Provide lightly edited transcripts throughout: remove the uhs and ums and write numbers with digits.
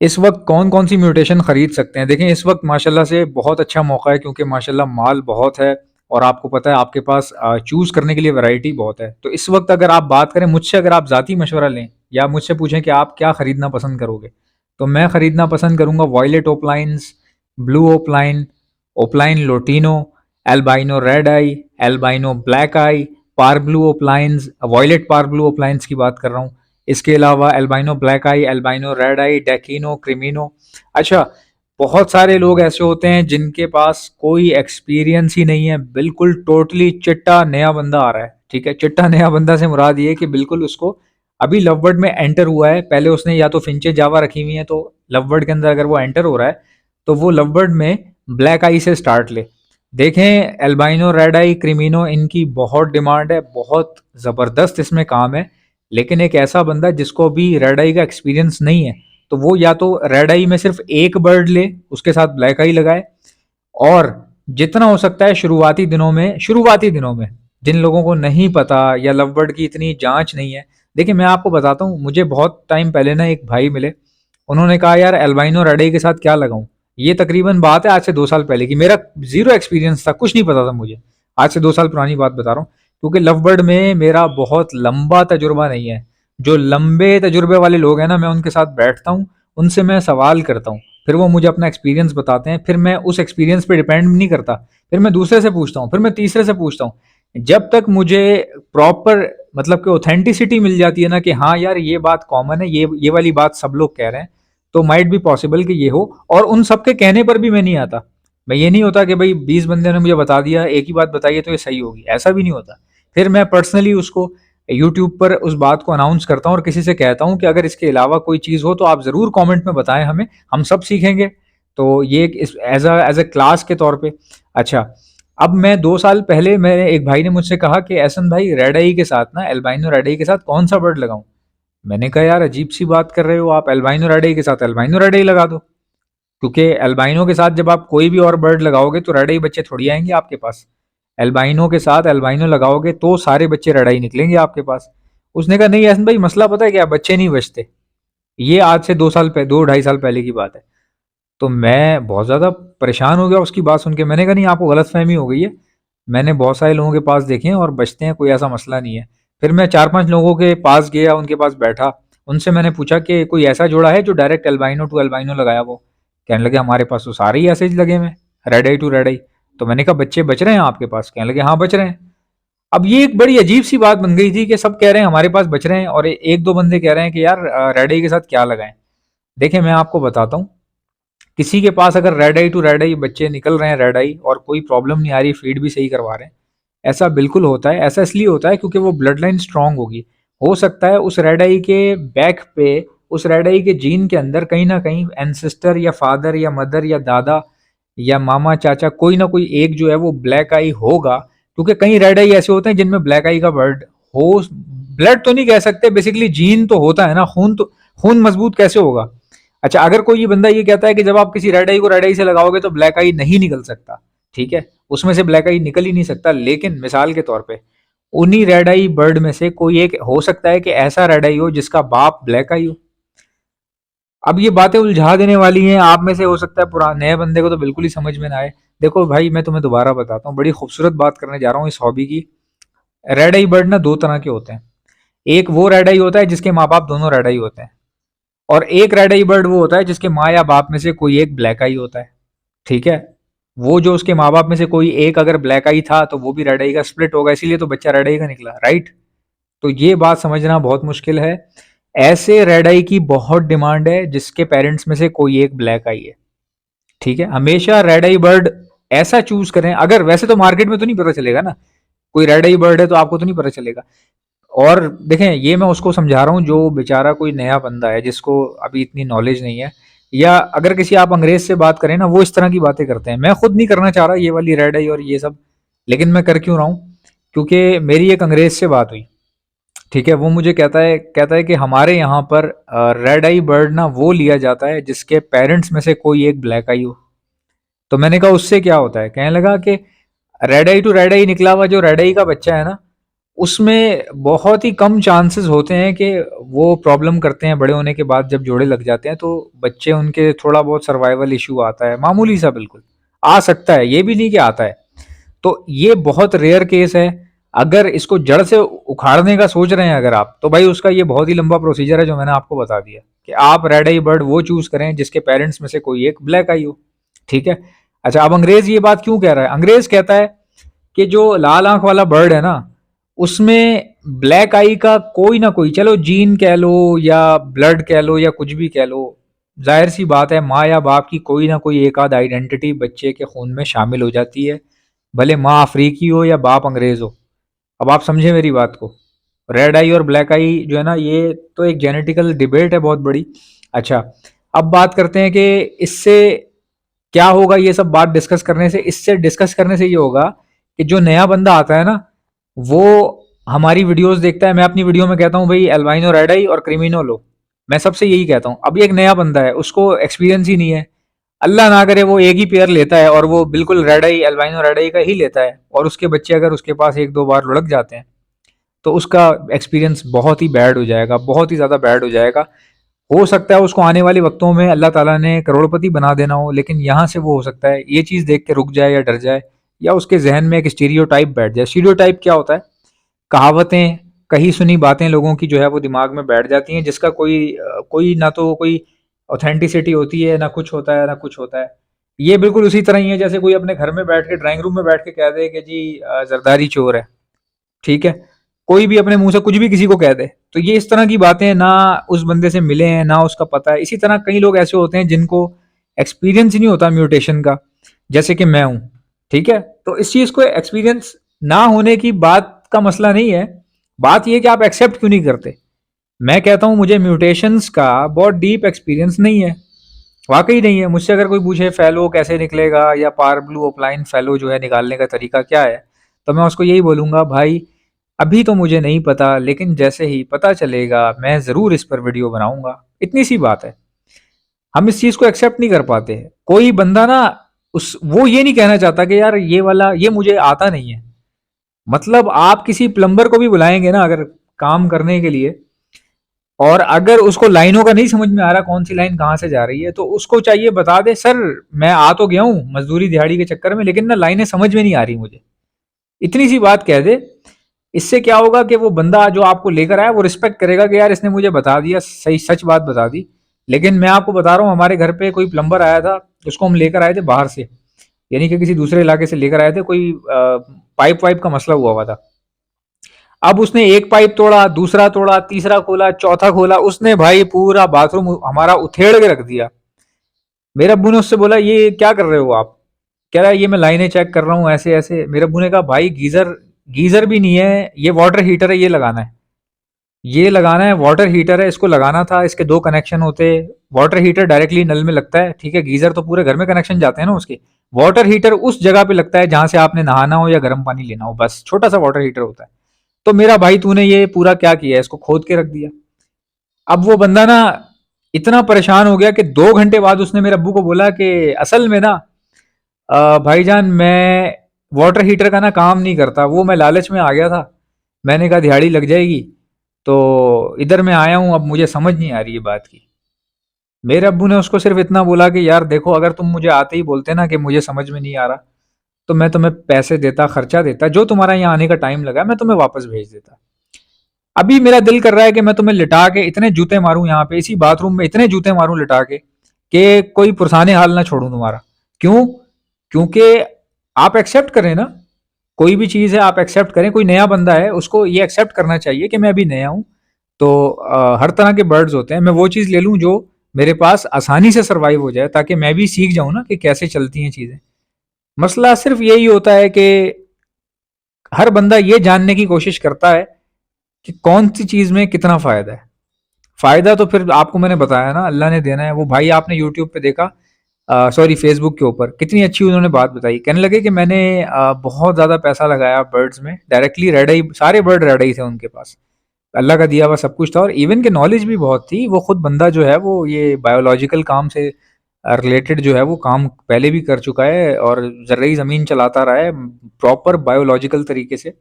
इस वक्त कौन कौन सी म्यूटेशन खरीद सकते हैं? देखें, इस वक्त माशाल्लाह से बहुत अच्छा मौका है, क्योंकि माशाल्लाह माल बहुत है और आपको पता है आपके पास चूज करने के लिए वैरायटी बहुत है। तो इस वक्त अगर आप बात करें मुझसे, अगर आप ज़ाती मशवरा लें या मुझसे पूछें कि आप क्या खरीदना पसंद करोगे, तो मैं खरीदना पसंद करूंगा violet opalines, blue opaline, opaline lutino, albino red eye, albino black eye, parblue opalines, violet parblue opalines की बात कर रहा हूँ। इसके अलावा albino black eye, albino red eye, डेकिनो, क्रिमिनो। अच्छा, बहुत सारे लोग ऐसे होते हैं जिनके पास कोई एक्सपीरियंस ही नहीं है, बिल्कुल टोटली चिट्टा नया बंदा आ रहा है। ठीक है, चिट्टा नया बंदा से मुराद ये है कि बिल्कुल उसको अभी लववर्ड में एंटर हुआ है, पहले उसने या तो फिंचे जावा रखी हुई है, तो लववर्ड के अंदर अगर वो एंटर हो रहा है तो वो लववर्ड में ब्लैक आई से स्टार्ट ले। देखें, एल्बाइनो रेड आई, क्रिमिनो, इनकी बहुत डिमांड है, बहुत ज़बरदस्त इसमें काम है। लेकिन एक ऐसा बंदा जिसको भी रेड आई का एक्सपीरियंस नहीं है, तो वो या तो रेड आई में सिर्फ एक बर्ड ले, उसके साथ ब्लैक आई लगाए, और जितना हो सकता है शुरुआती दिनों में जिन लोगों को नहीं पता या लव बर्ड की इतनी जांच नहीं है। देखिए, मैं आपको बताता हूँ, मुझे बहुत टाइम पहले ना एक भाई मिले, उन्होंने कहा यार एल्बाइनो रेड आई के साथ क्या लगाऊं। ये तकरीबन बात है आज से 2 साल पहले की, मेरा जीरो एक्सपीरियंस था, कुछ नहीं पता था मुझे। आज से 2 साल पुरानी बात बता रहा हूँ, क्योंकि लव बर्ड में मेरा बहुत लंबा तजुर्बा नहीं है। जो लंबे तजुर्बे वाले लोग हैं ना, मैं उनके साथ बैठता हूँ, उनसे मैं सवाल करता हूँ, फिर वो मुझे अपना एक्सपीरियंस बताते हैं, फिर मैं उस एक्सपीरियंस पे डिपेंड नहीं करता, फिर मैं दूसरे से पूछता हूँ, फिर मैं तीसरे से पूछता हूँ, जब तक मुझे प्रॉपर मतलब कि ऑथेंटिसिटी मिल जाती है ना कि हाँ यार ये बात कॉमन है, ये वाली बात सब लोग कह रहे हैं, तो माइट भी पॉसिबल कि ये हो। और उन सबके कहने पर भी मैं नहीं आता। मैं ये नहीं होता कि भाई 20 बंदे ने मुझे बता दिया, एक ही बात बताइए तो ये सही होगी, ऐसा भी नहीं होता। फिर मैं पर्सनली उसको यूट्यूब पर उस बात को अनाउंस करता हूँ और किसी से कहता हूँ कि अगर इसके अलावा कोई चीज़ हो तो आप ज़रूर कमेंट में बताएं हमें, हम सब सीखेंगे। तो ये एज अ क्लास के तौर पे। अच्छा, अब मैं 2 साल पहले मेरे एक भाई ने मुझसे कहा कि एहसन भाई, रेड आई के साथ ना, एल्बाइनो रेड आई के साथ कौन सा बर्ड लगाऊं। मैंने कहा यार अजीब सी बात कर रहे हो आप, एल्बाइनो रेड आई के साथ एल्बाइनो रेड आई लगा दो, क्योंकि एल्बाइनो के साथ जब आप कोई भी और बर्ड लगाओगे तो रेड आई बच्चे थोड़ी आएंगे आपके पास। एल्बाइनो के साथ एल्बाइनो लगाओगे तो सारे बच्चे रेड आई निकलेंगे आपके पास। उसने कहा नहीं एहसन भाई, मसला पता है क्या, बच्चे नहीं बचते। ये आज से 2 साल पहले, 2 ढाई साल पहले की बात है। तो मैं बहुत ज़्यादा परेशान हो गया उसकी बात सुन के। मैंने कहा नहीं, आपको गलतफहमी हो गई है, मैंने बहुत सारे लोगों के पास देखे हैं और बचते हैं, कोई ऐसा मसला नहीं है। फिर मैं 4-5 लोगों के पास गया, उनके पास बैठा, उनसे मैंने पूछा कि कोई ऐसा जोड़ा है जो डायरेक्ट एल्बाइनो टू एल्बाइनो लगाया। वो कहने लगे हमारे पास तो सारे ही ऐसे ही लगे हुए हैं, रेड आई टू रेड आई। तो मैंने कहा बच्चे बच रहे हैं आपके पास? कहने लगे हाँ बच रहे हैं। अब ये एक बड़ी अजीब सी बात बन गई थी कि सब कह रहे हैं हमारे पास बच रहे हैं और एक दो बंदे कह रहे हैं कि यार रेड आई के साथ क्या लगाएं। देखिए, मैं आपको बताता हूँ, किसी के पास अगर रेड आई टू रेड आई बच्चे निकल रहे हैं, रेड आई, और कोई प्रॉब्लम नहीं आ रही, फीड भी सही करवा रहे हैं, ऐसा बिल्कुल होता है। ऐसा इसलिए होता है क्योंकि वो ब्लड लाइन स्ट्रांग होगी। हो सकता है उस रेड आई के बैक पे, उस रेड आई के जीन के अंदर कहीं ना कहीं एंसेस्टर या फादर या मदर या दादा या मामा चाचा कोई ना कोई एक जो है वो ब्लैक आई होगा। क्योंकि कई रेड आई ऐसे होते हैं जिनमें ब्लैक आई का बर्ड हो, ब्लड तो नहीं कह सकते, बेसिकली जीन तो होता है ना, खून तो, खून मजबूत कैसे होगा। अच्छा, अगर कोई ये बंदा ये कहता है कि जब आप किसी रेड आई को रेड आई से लगाओगे तो ब्लैक आई नहीं निकल सकता, ठीक है, उसमें से ब्लैक आई निकल ही नहीं सकता, लेकिन मिसाल के तौर पे उन्हीं रेड आई बर्ड में से कोई एक हो सकता है कि ऐसा रेड आई हो जिसका बाप ब्लैक आई हो। अब ये बातें उलझा देने वाली हैं, आप में से हो सकता है पुराने नए बंदे को तो बिल्कुल ही समझ में ना आए। देखो भाई, मैं तुम्हें दोबारा बताता हूँ, बड़ी खूबसूरत बात करने जा रहा हूँ इस हॉबी की। रेड आई बर्ड ना 2 तरह के होते हैं। एक वो रेड आई होता है जिसके माँ बाप दोनों रेड आई होते हैं, और एक रेड आई बर्ड वो होता है जिसके माँ या बाप में से कोई एक ब्लैक आई होता है। ठीक है, वो जो उसके माँ बाप में से कोई एक अगर ब्लैक आई था तो वो भी रेड आई का स्प्लिट होगा, इसीलिए तो बच्चा रेड आई का निकला, राइट। तो ये बात समझना बहुत मुश्किल है। ऐसे रेड आई की बहुत डिमांड है जिसके पेरेंट्स में से कोई एक ब्लैक आई है। ठीक है, हमेशा रेड आई बर्ड ऐसा चूज करें, अगर वैसे तो मार्केट में तो नहीं पता चलेगा ना, कोई रेड आई बर्ड है तो आपको तो नहीं पता चलेगा। और देखें, ये मैं उसको समझा रहा हूँ जो बेचारा कोई नया बंदा है जिसको अभी इतनी नॉलेज नहीं है, या अगर किसी आप अंग्रेज से बात करें ना, वो इस तरह की बातें करते हैं। मैं खुद नहीं करना चाह रहा ये वाली रेड आई और ये सब, लेकिन मैं कर क्यों रहा हूँ, क्योंकि मेरी एक अंग्रेज से बात हुई। ठीक है, वो मुझे कहता है कि हमारे यहाँ पर रेड आई बर्ड ना वो लिया जाता है जिसके पेरेंट्स में से कोई एक ब्लैक आई हो। तो मैंने कहा उससे क्या होता है। कहने लगा कि रेड आई टू रेड आई निकला हुआ जो रेड आई का बच्चा है ना, उसमें बहुत ही कम चांसेस होते हैं कि वो प्रॉब्लम करते हैं बड़े होने के बाद जब जोड़े लग जाते हैं तो बच्चे उनके थोड़ा बहुत सर्वाइवल इशू आता है मामूली सा बिल्कुल आ सकता है ये भी नहीं कि आता है तो ये बहुत रेयर केस है अगर इसको जड़ से उखाड़ने का सोच रहे हैं अगर आप तो भाई उसका ये बहुत ही लंबा प्रोसीजर है जो मैंने आपको बता दिया कि आप रेड आई बर्ड वो चूज करें जिसके पेरेंट्स में से कोई एक ब्लैक आई हो ठीक है अच्छा अब अंग्रेज ये बात क्यों कह रहा है अंग्रेज कहता है कि जो लाल आंख वाला बर्ड है ना उसमें ब्लैक आई का कोई ना कोई चलो जीन कह लो या ब्लड कह लो या कुछ भी कह लो जाहिर सी बात है माँ या बाप की कोई ना कोई एक आध आइडेंटिटी बच्चे के खून में शामिल हो जाती है भले माँ अफ्रीकी हो या बाप अंग्रेज हो अब आप समझे मेरी बात को रेड आई और ब्लैक आई जो है ना ये तो एक जेनेटिकल डिबेट है बहुत बड़ी अच्छा अब बात करते हैं कि इससे क्या होगा ये सब बात डिस्कस करने से इससे डिस्कस करने से ये होगा कि जो नया बंदा आता है ना वो हमारी वीडियोस देखता है मैं अपनी वीडियो में कहता हूँ भाई एल्बाइनो रेड आई और क्रिमिनो लो मैं सबसे यही कहता हूँ अभी एक नया बंदा है उसको एक्सपीरियंस ही नहीं है अल्लाह ना करे वो एक ही पेयर लेता है और वो बिल्कुल रेड आई एल्बाइनो रेड आई का ही लेता है और उसके बच्चे अगर उसके पास एक दो बार लुढ़क जाते हैं तो उसका एक्सपीरियंस बहुत ही बैड हो जाएगा बहुत ही ज़्यादा बैड हो जाएगा हो सकता है उसको आने वाले वक्तों में अल्लाह ताला ने करोड़पति बना देना हो लेकिन यहाँ से वो हो सकता है ये चीज़ देख के रुक जाए या डर जाए या उसके जहन में एक स्टीरियोटाइप बैठ जाए स्टीरियोटाइप क्या होता है कहावतें कही सुनी बातें लोगों की जो है वो दिमाग में बैठ जाती हैं जिसका कोई ना तो कोई ऑथेंटिसिटी होती है ना कुछ होता है ना कुछ होता है ये बिल्कुल उसी तरह ही है जैसे कोई अपने घर में बैठ के ड्राइंग रूम में बैठ के कह दे कि जी जरदारी चोर है ठीक है कोई भी अपने मुंह से कुछ भी किसी को कह दे तो ये इस तरह की बातें ना उस बंदे से मिले हैं ना उसका पता है इसी तरह कई लोग ऐसे होते हैं जिनको एक्सपीरियंस ही नहीं होता म्यूटेशन का जैसे कि मैं हूं ठीक है तो इस चीज को एक्सपीरियंस ना होने की बात का मसला नहीं है बात यह कि आप एक्सेप्ट क्यों नहीं करते मैं कहता हूं मुझे म्यूटेशंस का बहुत डीप एक्सपीरियंस नहीं है वाकई नहीं है मुझसे अगर कोई पूछे फेलो कैसे निकलेगा या पार ब्लू अपलाइन फेलो जो है निकालने का तरीका क्या है तो मैं उसको यही बोलूंगा भाई अभी तो मुझे नहीं पता लेकिन जैसे ही पता चलेगा मैं ज़रूर इस पर वीडियो बनाऊंगा इतनी सी बात है हम इस चीज़ को एक्सेप्ट नहीं कर पाते कोई बंदा ना उस वो ये नहीं कहना चाहता कि यार ये वाला ये मुझे आता नहीं है मतलब आप किसी प्लम्बर को भी बुलाएंगे ना अगर काम करने के लिए और अगर उसको लाइनों का नहीं समझ में आ रहा कौन सी लाइन कहाँ से जा रही है तो उसको चाहिए बता दे सर मैं आ तो गया हूँ मजदूरी दिहाड़ी के चक्कर में लेकिन ना लाइनें समझ में नहीं आ रही मुझे इतनी सी बात कह दे इससे क्या होगा कि वो बंदा जो आपको लेकर आया वो रिस्पेक्ट करेगा कि यार इसने मुझे बता दिया सही सच बात बता दी लेकिन मैं आपको बता रहा हूँ हमारे घर पे कोई प्लम्बर आया था उसको हम लेकर आए थे बाहर से यानी कि किसी दूसरे इलाके से लेकर आए थे कोई पाइप वाइप का मसला हुआ था अब उसने एक पाइप तोड़ा दूसरा तोड़ा तीसरा खोला चौथा खोला उसने भाई पूरा बाथरूम हमारा उथेड़ के रख दिया मेरे अब्बू ने उससे बोला ये क्या कर रहे हो आप कह रहा है ये मैं लाइनें चेक कर रहा हूँ ऐसे ऐसे मेरे अब्बू ने कहा भाई गीजर गीजर भी नहीं है ये वाटर हीटर है ये लगाना है वाटर हीटर है इसको लगाना था इसके दो कनेक्शन होते वाटर हीटर डायरेक्टली नल में लगता है ठीक है गीजर तो पूरे घर में कनेक्शन जाते हैं ना उसके वाटर हीटर उस जगह पे लगता है जहां से आपने नहाना हो या गर्म पानी लेना हो बस छोटा सा वाटर हीटर होता है तो मेरा भाई तूने ये पूरा क्या किया है इसको खोद के रख दिया अब वो बंदा ना इतना परेशान हो गया कि 2 घंटे बाद उसने मेरे अब्बू को बोला कि असल में ना भाईजान मैं वाटर हीटर का ना काम नहीं करता वो मैं लालच में आ गया था मैंने कहा दिहाड़ी लग जाएगी तो इधर मैं आया हूँ अब मुझे समझ नहीं आ रही है बात की मेरे अब्बू ने उसको सिर्फ इतना बोला कि यार देखो अगर तुम मुझे आते ही बोलते ना कि मुझे समझ में नहीं आ रहा तो मैं तुम्हें पैसे देता खर्चा देता जो तुम्हारा यहाँ आने का टाइम लगा मैं तुम्हें वापस भेज देता अभी मेरा दिल कर रहा है कि मैं तुम्हें लिटा के इतने जूते मारूं यहाँ पे इसी बाथरूम में इतने जूते मारूं लिटा के कि कोई पुरसाने हाल ना छोड़ूं तुम्हारा क्यों क्योंकि आप एक्सेप्ट करें ना कोई भी चीज़ है आप एक्सेप्ट करें कोई नया बंदा है उसको ये एक्सेप्ट करना चाहिए कि मैं अभी नया हूँ तो हर तरह के बर्ड्स होते हैं मैं वो चीज़ ले लूँ जो मेरे पास आसानी से सर्वाइव हो जाए ताकि मैं भी सीख जाऊँ ना कि कैसे चलती हैं चीज़ें मसला सिर्फ यही होता है कि हर बंदा ये जानने की कोशिश करता है कि कौन सी चीज़ में कितना फ़ायदा है फ़ायदा तो फिर आपको मैंने बताया ना अल्लाह ने देना है वो भाई आपने यूट्यूब पे देखा सॉरी फेसबुक के ऊपर कितनी अच्छी उन्होंने बात बताई कहने लगे कि मैंने बहुत ज़्यादा पैसा लगाया बर्ड्स में डायरेक्टली रेड आई सारे बर्ड रेड आई थे उनके पास अल्लाह का दिया हुआ सब कुछ था और इवन के नॉलेज भी बहुत थी वो खुद बंदा जो है वो ये बायोलॉजिकल काम से रिलेटेड जो है वो काम पहले भी कर चुका है और ज़र्री ज़मीन चलाता रहा है प्रॉपर बायोलॉजिकल तरीके से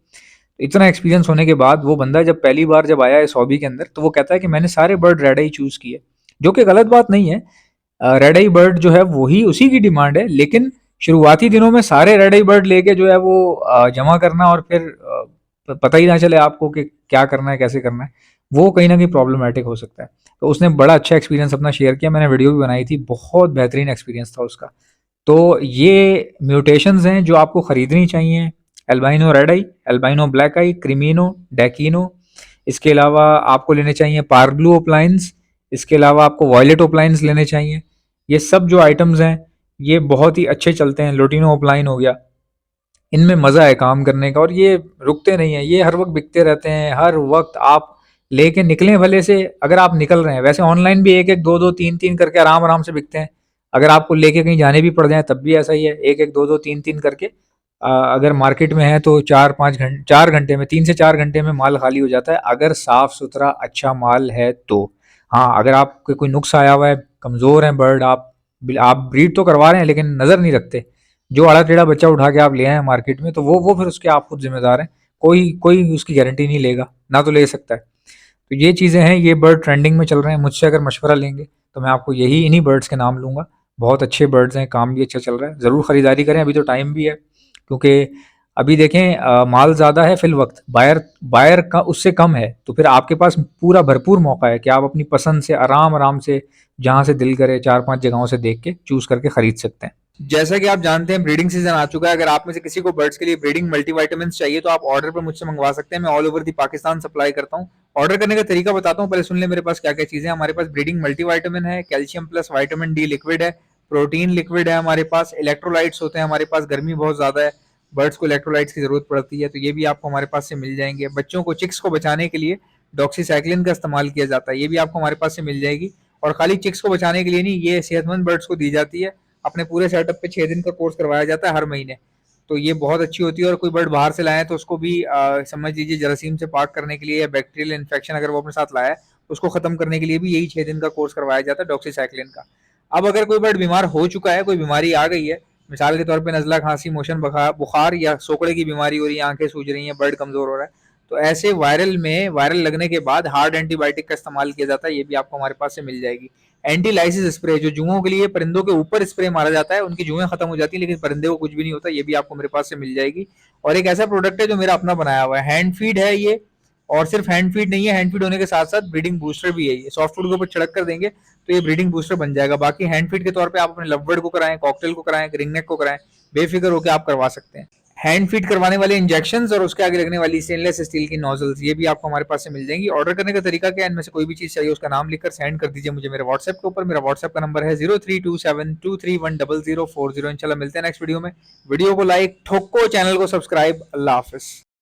इतना एक्सपीरियंस होने के बाद वो बंदा जब पहली बार जब आया इस हॉबी के अंदर, तो वो कहता है कि मैंने सारे बर्ड रेड आई चूज़ किए, जो कि गलत बात नहीं है। रेड आई बर्ड जो है वही उसी की डिमांड है, लेकिन शुरुआती दिनों में सारे रेड आई बर्ड लेके जो है वो जमा करना और फिर पता ही ना चले आपको कि क्या करना है, कैसे करना है, वो कहीं न कहीं प्रॉब्लमैटिक हो सकता है। तो उसने बड़ा अच्छा एक्सपीरियंस अपना शेयर किया, मैंने वीडियो भी बनाई थी, बहुत बेहतरीन एक्सपीरियंस था उसका। तो ये म्यूटेशंस हैं जो आपको खरीदनी चाहिए। Albino red eye, albino black आई, क्रिमिनो, डेकिनो, इसके अलावा आपको लेने चाहिए पार्ब्लू ओप्लाइंस, इसके अलावा आपको वॉयलेट ओप्लाइंस लेने चाहिए। ये सब जो आइटम्स हैं ये बहुत ही अच्छे चलते हैं। लोटिनो ओप्लाइन हो गया, इनमें मज़ा है काम करने का, और ये रुकते नहीं हैं, ये हर वक्त बिकते रहते हैं। हर वक्त आप लेके निकलें भले से, अगर आप निकल रहे हैं, वैसे ऑनलाइन भी एक एक दो दो तीन तीन करके आराम आराम से बिकते हैं। अगर आपको लेके कहीं जाने भी पड़ जाए तब भी ऐसा ही है, एक एक दो दो तीन तीन करके अगर मार्केट में है तो 4-5 घंटे, 4 घंटे में, 3 से 4 घंटे में माल खाली हो जाता है, अगर साफ सुथरा अच्छा माल है तो। हाँ, अगर आपके कोई नुक्स आया हुआ है, कमज़ोर हैं बर्ड, आप ब्रीड तो करवा रहे हैं लेकिन नज़र नहीं रखते, जो आड़ा टेढ़ा बच्चा उठा के आप ले आए मार्केट में, तो वो फिर उसके आप खुद जिम्मेदार हैं। कोई कोई उसकी गारंटी नहीं लेगा, ना तो ले सकता है। तो ये चीज़ें हैं, ये बर्ड ट्रेंडिंग में चल रहे हैं। मुझसे अगर मशवरा लेंगे तो मैं आपको यही इन्हीं बर्ड्स के नाम लूँगा। बहुत अच्छे बर्ड्स हैं, काम भी अच्छा चल रहा है, ज़रूर ख़रीदारी करें, अभी तो टाइम भी है। क्योंकि अभी देखें माल ज़्यादा है फिल वक्त, बायर बायर का उससे कम है, तो फिर आपके पास पूरा भरपूर मौका है कि आप अपनी पसंद से आराम आराम से, जहाँ से दिल करे, 4-5 जगहों से देख के चूज़ करके ख़रीद सकते हैं। जैसा कि आप जानते हैं ब्रीडिंग सीजन आ चुका है। अगर आप में से किसी को बर्ड्स के लिए ब्रीडिंग मल्टीविटामिन चाहिए तो आप ऑर्डर पर मुझसे मंगवा सकते हैं। मैं all over the Pakistan supply करता हूँ। ऑर्डर करने का तरीका बताता हूँ, पहले सुन ले मेरे पास क्या क्या चीजें हैं। हमारे पास ब्रीडिंग मल्टीविटामिन है, calcium plus vitamin D liquid है, प्रोटीन लिक्विड है हमारे पास, इलेक्ट्रोलाइट्स होते हैं हमारे पास, गर्मी बहुत ज्यादा है, बर्ड्स को इलेक्ट्रोलाइट्स की जरूरत पड़ती है, तो ये भी आपको हमारे पास से मिल जाएंगे। बच्चों को, चिक्स को बचाने के लिए डॉक्सीसाइक्लिन का इस्तेमाल किया जाता है, ये भी आपको हमारे पास से मिल जाएगी। और खाली चिक्स को बचाने के लिए नहीं, ये सेहतमंद बर्ड्स को दी जाती है। अपने पूरे सेटअप पे 6 दिन का कोर्स करवाया जाता है हर महीने, तो ये बहुत अच्छी होती है। और कोई बर्ड बाहर से लाए तो उसको भी समझ लीजिए जरासीम से पाक करने के लिए, या बैक्टीरियल इन्फेक्शन अगर वो अपने साथ लाया है उसको खत्म करने के लिए भी यही 6 दिन का कोर्स करवाया जाता है डॉक्सीसाइक्लिन का। अब अगर कोई बर्ड बीमार हो चुका है, कोई बीमारी आ गई है, मिसाल के तौर पे नजला, खांसी, मोशन, बुखार या सोकड़े की बीमारी हो रही है, आंखें सूज रही हैं, बर्ड कमजोर हो रहा है, तो ऐसे वायरल लगने के बाद हार्ड एंटीबायोटिक का इस्तेमाल किया जाता है, ये भी आपको हमारे पास से मिल जाएगी। एंटी लाइसिस स्प्रे, जो जुओं के लिए परिंदों के ऊपर स्प्रे मारा जाता है, उनकी जुएं खत्म हो जाती है लेकिन परिंदे को कुछ भी नहीं होता, ये भी आपको मेरे पास से मिल जाएगी। और एक ऐसा प्रोडक्ट है जो मेरा अपना बनाया हुआ है, हैंड फीड है ये, और सिर्फ हैंड फीड नहीं है, हैंड फीड होने के साथ साथ ब्रीडिंग बूस्टर भी है। ये सॉफ्ट फूड के ऊपर छिड़क कर देंगे तो ये ब्रीडिंग बूस्टर बन जाएगा। बाकी हैंड फीड के तौर पे आप अपने लवबर्ड को कराएं, कॉकटेल को कराएं, रिंगनेक को कराएं, बेफिक्र होकर आप करवा सकते हैं। हैंड फीड करवाने वाले इंजेक्शंस और उसके आगे लगने वाली स्टेनलेस स्टील की नोजल्स, ये भी आपको हमारे पास से मिल जाएंगी। ऑर्डर करने का तरीका क्या है, इनमें से कोई भी चीज चाहिए उसका नाम लिखकर सेंड कर दीजिए मुझे मेरे व्हाट्सएप के ऊपर। मेरा व्हाट्सएप का नंबर है 0327231040। इंशाल्लाह मिलते हैं नेक्स्ट वीडियो में। वीडियो को लाइक ठोको, चैनल को सब्सक्राइब। अल्लाह हाफिज।